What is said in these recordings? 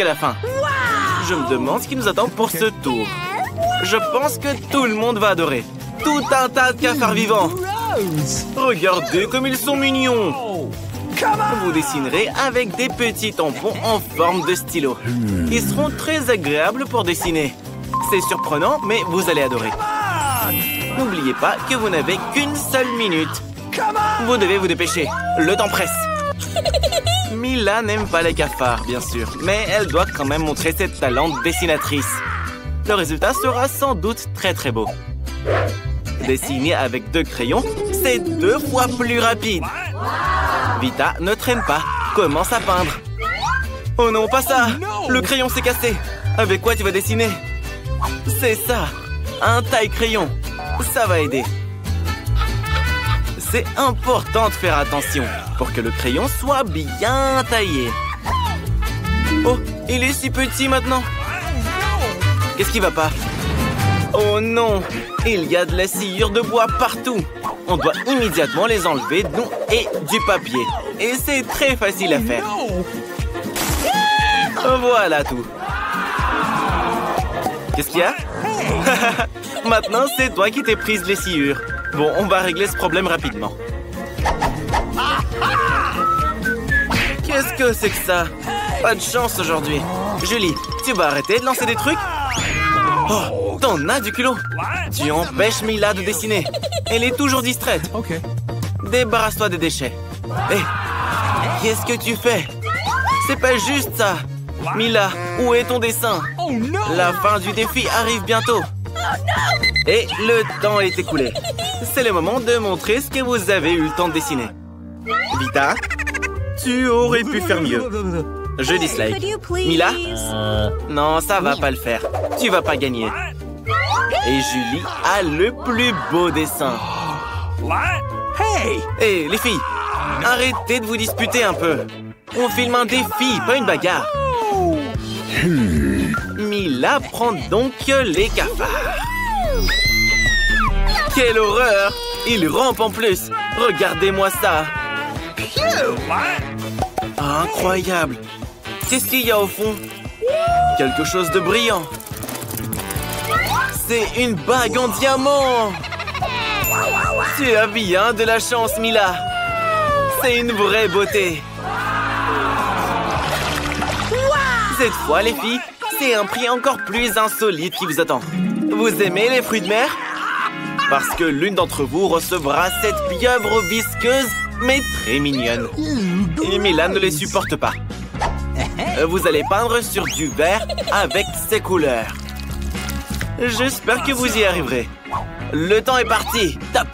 à la fin. Je me demande ce qui nous attend pour ce tour. Je pense que tout le monde va adorer. Tout un tas de cafards vivants. Regardez comme ils sont mignons. Vous dessinerez avec des petits tampons en forme de stylo. Ils seront très agréables pour dessiner. C'est surprenant, mais vous allez adorer. N'oubliez pas que vous n'avez qu'une seule minute. Vous devez vous dépêcher. Le temps presse. Mila n'aime pas les cafards, bien sûr, mais elle doit quand même montrer ses talents de dessinatrice. Le résultat sera sans doute très très beau. Dessiner avec 2 crayons, c'est 2 fois plus rapide. Vita, ne traîne pas. Commence à peindre. Oh non, pas ça! Le crayon s'est cassé. Avec quoi tu vas dessiner? C'est ça, un taille-crayon. Ça va aider. C'est important de faire attention pour que le crayon soit bien taillé. Oh, il est si petit maintenant. Qu'est-ce qui va pas? Oh non, il y a de la sciure de bois partout. On doit immédiatement les enlever et du papier. Et c'est très facile à faire. Voilà tout. Qu'est-ce qu'il y a? Maintenant, c'est toi qui t'es prise les sciures. Bon, on va régler ce problème rapidement. Qu'est-ce que c'est que ça? Pas de chance aujourd'hui. Julie, tu vas arrêter de lancer des trucs? Oh, t'en as du culot. Tu empêches Mila de dessiner. Elle est toujours distraite. Débarrasse-toi des déchets. Hé, qu'est-ce que tu fais? C'est pas juste ça. Mila, où est ton dessin? La fin du défi arrive bientôt. Et le temps est écoulé. C'est le moment de montrer ce que vous avez eu le temps de dessiner. Vita, tu aurais pu faire mieux. Je dislike. Mila? Non, ça va pas le faire. Tu vas pas gagner. Et Julie a le plus beau dessin. Hey, les filles, arrêtez de vous disputer un peu. On filme un défi, pas une bagarre. Mila prend donc les cafards. Quelle horreur! Il rampe en plus. Regardez-moi ça. Incroyable. Qu'est-ce qu'il y a au fond? Quelque chose de brillant. C'est une bague en diamant. Tu as bien de la chance, Mila. C'est une vraie beauté. Cette fois, les filles, c'est un prix encore plus insolite qui vous attend. Vous aimez les fruits de mer? Parce que l'une d'entre vous recevra cette pieuvre visqueuse, mais très mignonne. Et Mila ne les supporte pas. Vous allez peindre sur du vert avec ces couleurs. J'espère que vous y arriverez. Le temps est parti. Top!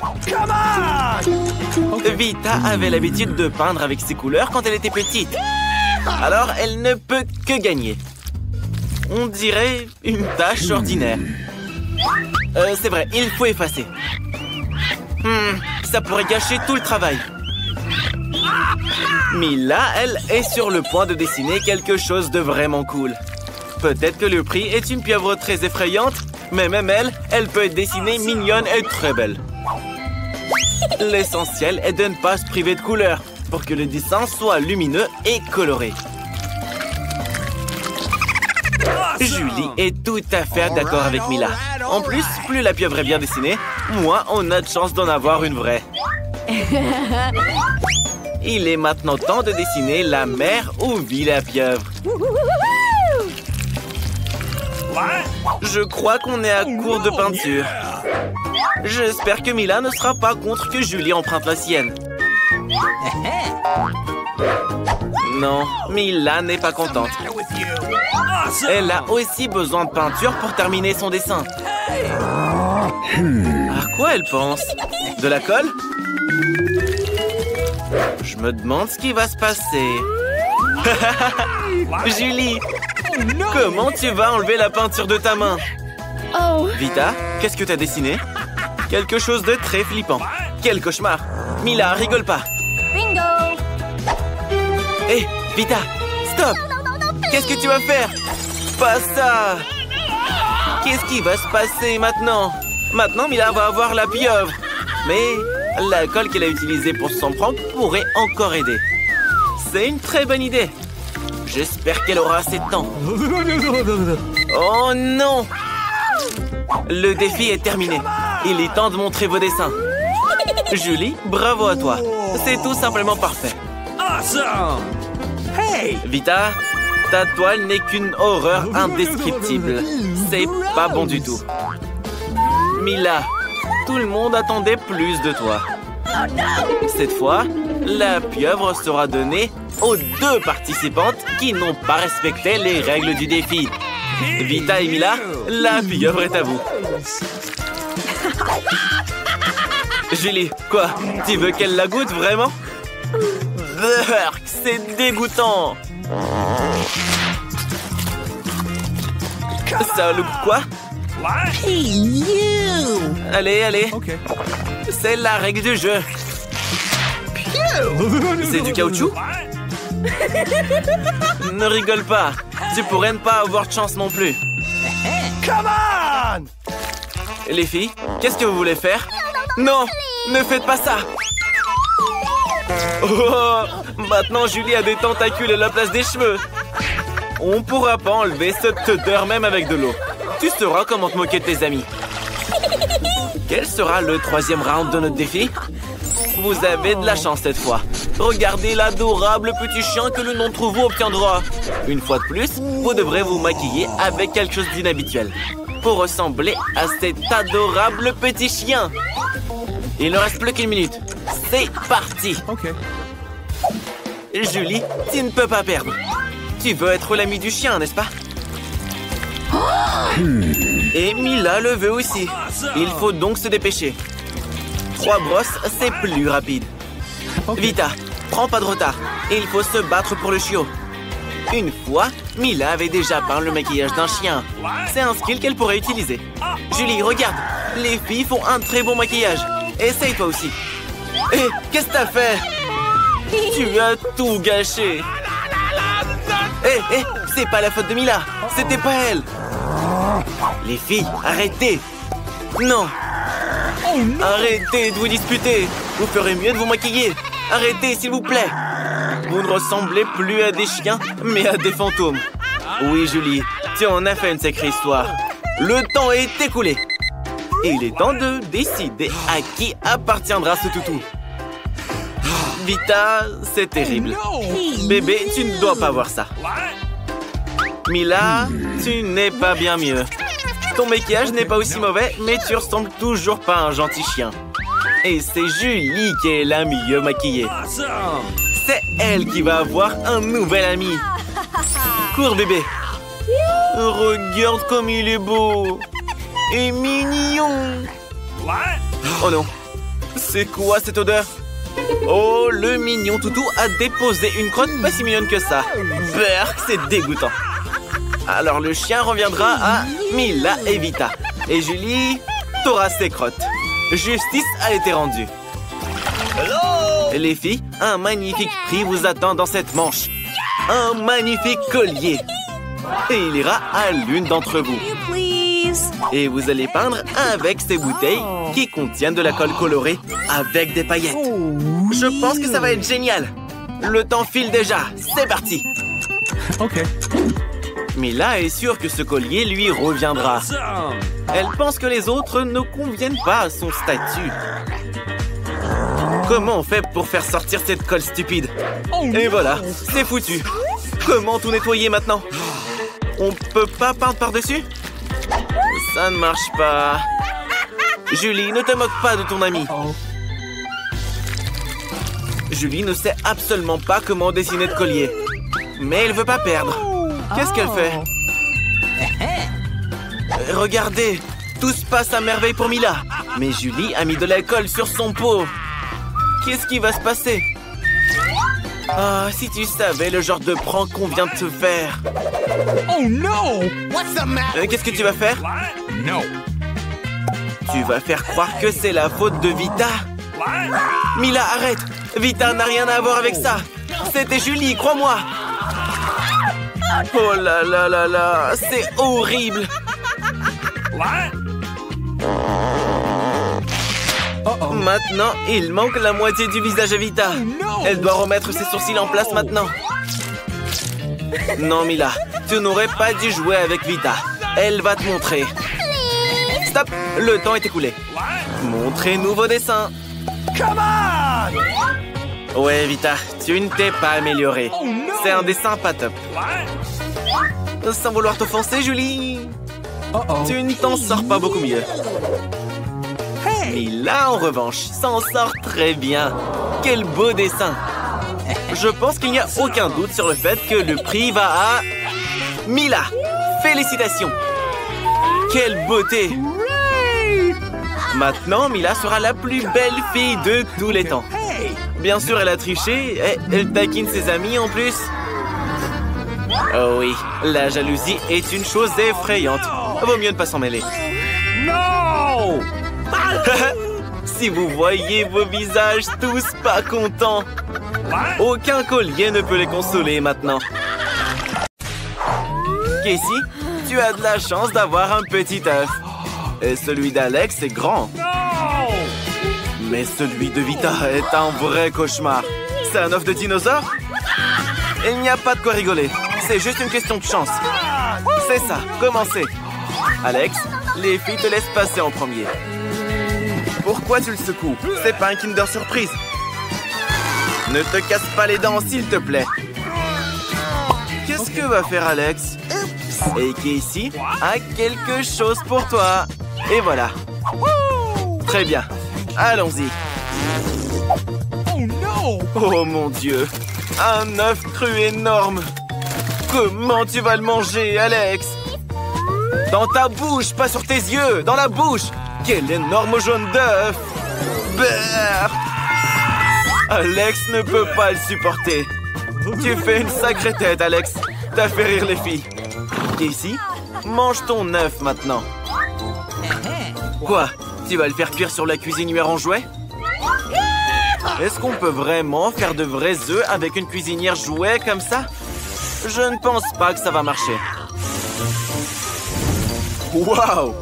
Vita avait l'habitude de peindre avec ces couleurs quand elle était petite. Alors, elle ne peut que gagner. On dirait une tâche ordinaire. C'est vrai, il faut effacer. Ça pourrait gâcher tout le travail. Mila, elle, est sur le point de dessiner quelque chose de vraiment cool. Peut-être que le prix est une pieuvre très effrayante, mais même elle peut être dessinée mignonne et très belle. L'essentiel est de ne pas se priver de couleurs pour que le dessin soit lumineux et coloré. Julie est tout à fait d'accord avec Mila. En plus, plus la pieuvre est bien dessinée, moins on a de chance d'en avoir une vraie. Il est maintenant temps de dessiner la mer où vit la pieuvre. Je crois qu'on est à court de peinture. J'espère que Mila ne sera pas contre que Julie emprunte la sienne. Non, Mila n'est pas contente. Elle a aussi besoin de peinture pour terminer son dessin. À quoi elle pense? De la colle? Je me demande ce qui va se passer. Julie, comment tu vas enlever la peinture de ta main? Vita, qu'est-ce que tu as dessiné? Quelque chose de très flippant. Quel cauchemar. Mila, rigole pas. Bingo! Hé, Vita, stop! Qu'est-ce que tu vas faire? Pas ça! Qu'est-ce qui va se passer maintenant? Maintenant, Mila va avoir la pieuvre. Mais la colle qu'elle a utilisée pour s'en prendre pourrait encore aider. C'est une très bonne idée. J'espère qu'elle aura assez de temps. Oh non! Le défi est terminé. Il est temps de montrer vos dessins. Julie, bravo à toi. C'est tout simplement parfait. Awesome! Hey! Vita, ta toile n'est qu'une horreur indescriptible. C'est pas bon du tout. Mila, tout le monde attendait plus de toi. Cette fois, la pieuvre sera donnée aux 2 participantes qui n'ont pas respecté les règles du défi. Vita et Mila, la pieuvre est à vous. Julie, quoi? Tu veux qu'elle la goûte vraiment? C'est dégoûtant. Ça loupe quoi? Allez, allez. Okay. C'est la règle du jeu. C'est du caoutchouc? Ne rigole pas. Tu pourrais ne pas avoir de chance non plus. Come on! Les filles, qu'est-ce que vous voulez faire? Non, ne faites pas ça. Oh, maintenant Julie a des tentacules à la place des cheveux. On pourra pas enlever cette odeur même avec de l'eau. Tu sauras comment te moquer de tes amis. Quel sera le 3e round de notre défi? Vous avez de la chance cette fois. Regardez l'adorable petit chien que l'un d'entre vous obtiendra. Une fois de plus, vous devrez vous maquiller avec quelque chose d'inhabituel pour ressembler à cet adorable petit chien. Il ne reste plus qu'une minute. C'est parti. Ok. Julie, tu ne peux pas perdre. Tu veux être l'ami du chien, n'est-ce pas? Et Mila le veut aussi. Il faut donc se dépêcher. 3 brosses, c'est plus rapide. Okay. Vita, prends pas de retard. Il faut se battre pour le chiot. Une fois, Mila avait déjà peint le maquillage d'un chien. C'est un skill qu'elle pourrait utiliser. Julie, regarde. Les filles font un très bon maquillage. Essaye toi aussi. Hé, qu'est-ce que t'as fait? Tu as tout gâché. Hé, c'est pas la faute de Mila. C'était pas elle. Les filles, arrêtez. Non. Arrêtez de vous disputer. Vous ferez mieux de vous maquiller. Arrêtez, s'il vous plaît. Vous ne ressemblez plus à des chiens, mais à des fantômes. Oui, Julie, tu en as fait une sacrée histoire. Le temps est écoulé. Et il est temps de décider à qui appartiendra ce toutou. Vita, c'est terrible. Bébé, tu ne dois pas voir ça. Mila, tu n'es pas bien mieux. Ton maquillage n'est pas aussi mauvais, mais tu ressembles toujours pas à un gentil chien. Et c'est Julie qui est la mieux maquillée. C'est elle qui va avoir un nouvel ami. Cours, bébé. Regarde comme il est beau. Et mignon. Oh non. C'est quoi cette odeur? Oh, le mignon toutou a déposé une crotte pas si mignonne que ça. Berk, c'est dégoûtant. Alors le chien reviendra à Mila et Vita. Et Julie, t'auras ses crottes. Justice a été rendue. Les filles, un magnifique prix vous attend dans cette manche. Un magnifique collier. Et il ira à l'une d'entre vous. Et vous allez peindre avec ces bouteilles qui contiennent de la colle colorée avec des paillettes. Je pense que ça va être génial. Le temps file déjà. C'est parti. Ok. Mila est sûre que ce collier lui reviendra. Elle pense que les autres ne conviennent pas à son statut. Comment on fait pour faire sortir cette colle stupide? Et voilà, c'est foutu. Comment tout nettoyer maintenant? On peut pas peindre par-dessus? Ça ne marche pas. Julie, ne te moque pas de ton ami. Julie ne sait absolument pas comment dessiner de collier. Mais elle veut pas perdre. Qu'est-ce qu'elle fait? Regardez, tout se passe à merveille pour Mila. Mais Julie a mis de l'alcool sur son pot. Qu'est-ce qui va se passer? Ah, si tu savais le genre de prank qu'on vient de te faire. Oh no! What's the matter? Qu'est-ce que tu vas faire? No. Tu vas faire croire que c'est la faute de Vita. Mila, arrête! Vita n'a rien à voir avec ça. C'était Julie, crois-moi. Oh là là là là, c'est horrible. Maintenant, il manque la moitié du visage à Vita. Elle doit remettre ses sourcils en place maintenant. Non, Mila, tu n'aurais pas dû jouer avec Vita. Elle va te montrer. Stop, le temps est écoulé. Montrez-nous vos dessins. Come on! Ouais, Vita, tu ne t'es pas améliorée. C'est un dessin pas top. Sans vouloir t'offenser, Julie. Tu ne t'en sors pas beaucoup mieux. Mila, en revanche, s'en sort très bien. Quel beau dessin. Je pense qu'il n'y a aucun doute sur le fait que le prix va à... Mila, félicitations. Quelle beauté. Maintenant, Mila sera la plus belle fille de tous les temps. Bien sûr, elle a triché. Elle taquine ses amis en plus. Oh oui, la jalousie est une chose effrayante. Vaut mieux ne pas s'en mêler. No! Si vous voyez vos visages tous pas contents. Aucun collier ne peut les consoler maintenant. Casey, tu as de la chance d'avoir un petit œuf. Et celui d'Alex est grand. Mais celui de Vita est un vrai cauchemar. C'est un œuf de dinosaure? Il n'y a pas de quoi rigoler. C'est juste une question de chance. C'est ça, commencez. Alex, les filles te laissent passer en premier. Pourquoi tu le secoues? C'est pas un Kinder Surprise. Ne te casse pas les dents, s'il te plaît. Qu'est-ce que va faire Alex? Et Casey a quelque chose pour toi. Et voilà. Très bien. Allons-y. Oh mon Dieu. Un œuf cru énorme. Comment tu vas le manger, Alex? Dans ta bouche, pas sur tes yeux. Dans la bouche. Quel énorme jaune d'œuf. Brrr. Alex ne peut pas le supporter. Tu fais une sacrée tête, Alex. T'as fait rire les filles. Casey, mange ton œuf maintenant. Quoi? Tu vas le faire cuire sur la cuisinière en jouet? Est-ce qu'on peut vraiment faire de vrais œufs avec une cuisinière jouet comme ça? Je ne pense pas que ça va marcher. Waouh!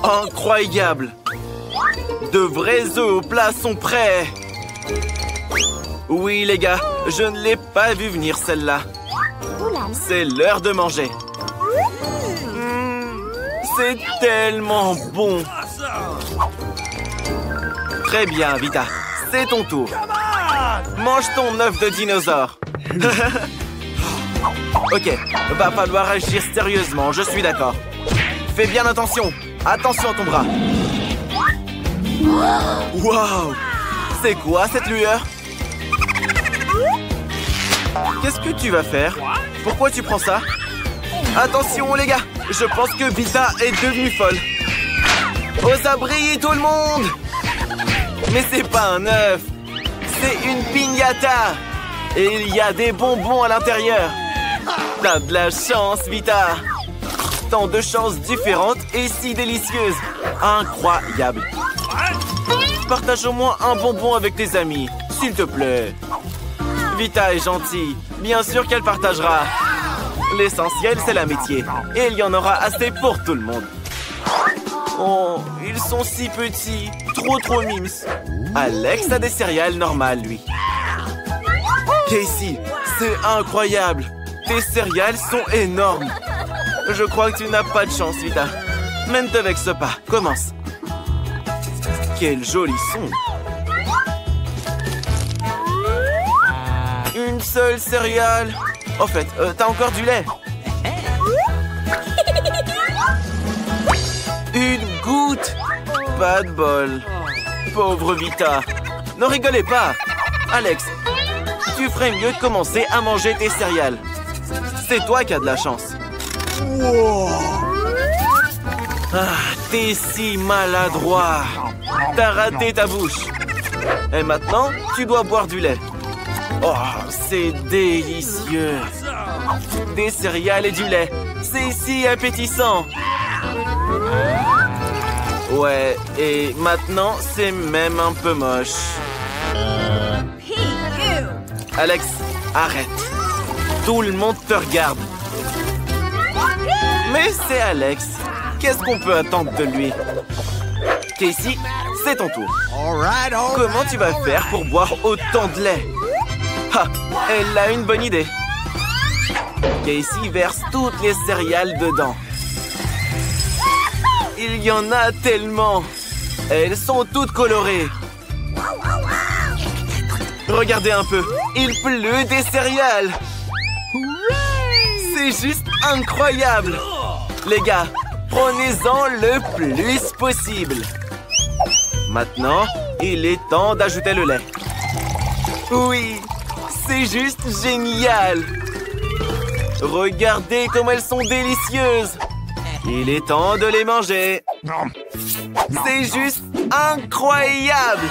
Incroyable! De vrais œufs au plat sont prêts! Oui, les gars, je ne l'ai pas vu venir celle-là. C'est l'heure de manger. C'est tellement bon. Très bien, Vita. C'est ton tour. Mange ton œuf de dinosaure. Ok, va falloir agir sérieusement, je suis d'accord. Fais bien attention. Attention à ton bras. Waouh! C'est quoi cette lueur? Qu'est-ce que tu vas faire? Pourquoi tu prends ça? Attention les gars, je pense que Vita est devenue folle. Aux abris tout le monde! Mais c'est pas un œuf, c'est une piñata. Et il y a des bonbons à l'intérieur. T'as de la chance, Vita. Tant de chances différentes et si délicieuses. Incroyable. Partage au moins un bonbon avec tes amis, s'il te plaît. Vita est gentille. Bien sûr qu'elle partagera. L'essentiel, c'est l'amitié. Et il y en aura assez pour tout le monde. Oh, ils sont si petits. Trop mimes. Alex a des céréales normales, lui. Casey, c'est incroyable. Tes céréales sont énormes. Je crois que tu n'as pas de chance, Vita. Mais ne te vexe pas. Commence. Quel joli son. Une seule céréale. En fait, t'as encore du lait. Une goutte. Pas de bol. Pauvre Vita. Ne rigolez pas. Alex, tu ferais mieux de commencer à manger tes céréales. C'est toi qui as de la chance. Ah, t'es si maladroit. T'as raté ta bouche. Et maintenant, tu dois boire du lait. Oh, c'est délicieux. Des céréales et du lait. C'est si appétissant. Ouais, et maintenant, c'est même un peu moche. Alex, arrête. Tout le monde te regarde. Mais c'est Alex. Qu'est-ce qu'on peut attendre de lui? Casey, c'est ton tour. Comment tu vas faire pour boire autant de lait? Ah, elle a une bonne idée. Casey verse toutes les céréales dedans. Il y en a tellement. Elles sont toutes colorées. Regardez un peu. Il pleut des céréales. C'est juste incroyable. Les gars, prenez-en le plus possible. Maintenant, il est temps d'ajouter le lait. Oui, c'est juste génial. Regardez comme elles sont délicieuses. Il est temps de les manger. C'est juste incroyable.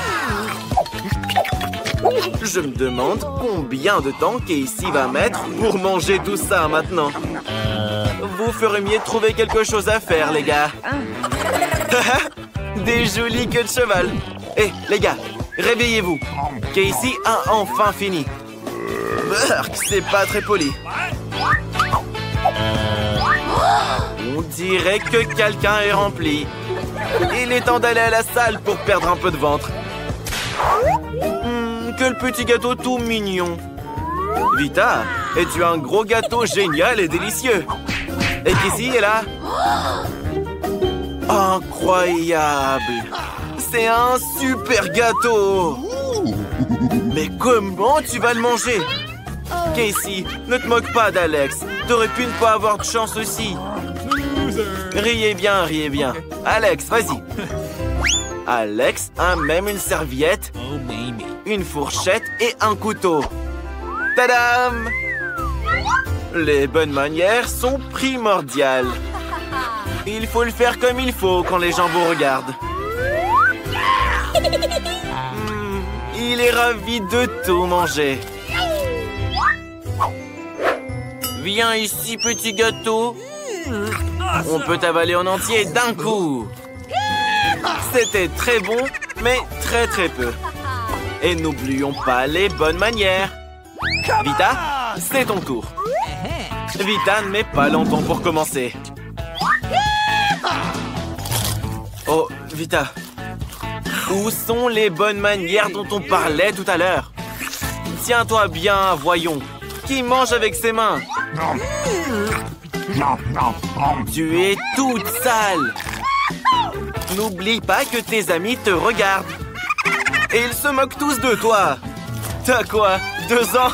Je me demande combien de temps Casey va mettre pour manger tout ça maintenant. Vous ferez mieux de trouver quelque chose à faire, les gars. Des jolies queues de cheval. Hé, les gars, réveillez-vous. Casey a enfin fini. Burk, c'est pas très poli. On dirait que quelqu'un est rempli. Il est temps d'aller à la salle pour perdre un peu de ventre. Quel petit gâteau tout mignon. Vita, es-tu un gros gâteau génial et délicieux? Et Casey est là. Incroyable. C'est un super gâteau. Mais comment tu vas le manger? Casey, ne te moque pas d'Alex. T'aurais pu ne pas avoir de chance aussi. Riez bien, riez bien. Alex, vas-y. Alex a même une serviette, une fourchette et un couteau. Tadam! Les bonnes manières sont primordiales. Il faut le faire comme il faut quand les gens vous regardent. Il est ravi de tout manger. Viens ici, petit gâteau. On peut t'avaler en entier d'un coup. C'était très bon, mais très peu. Et n'oublions pas les bonnes manières. Vita, c'est ton tour. Vita ne met pas longtemps pour commencer. Oh, Vita. Où sont les bonnes manières dont on parlait tout à l'heure? Tiens-toi bien, voyons. Qui mange avec ses mains? Tu es toute sale. N'oublie pas que tes amis te regardent. Et ils se moquent tous de toi. T'as quoi, 2 ans?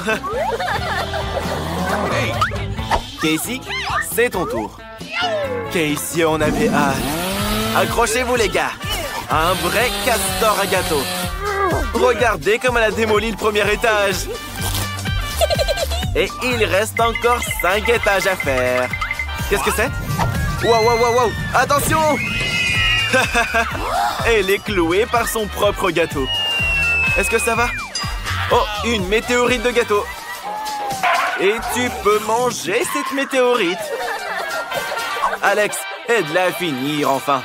Casey, c'est ton tour. Casey en avait hâte. Accrochez-vous les gars. Un vrai castor à gâteau. Regardez comme elle a démoli le premier étage. Et il reste encore 5 étages à faire. Qu'est-ce que c'est? Wow. Attention! Elle est clouée par son propre gâteau. Est-ce que ça va? Oh, une météorite de gâteau. Et tu peux manger cette météorite. Alex, aide-la à finir enfin.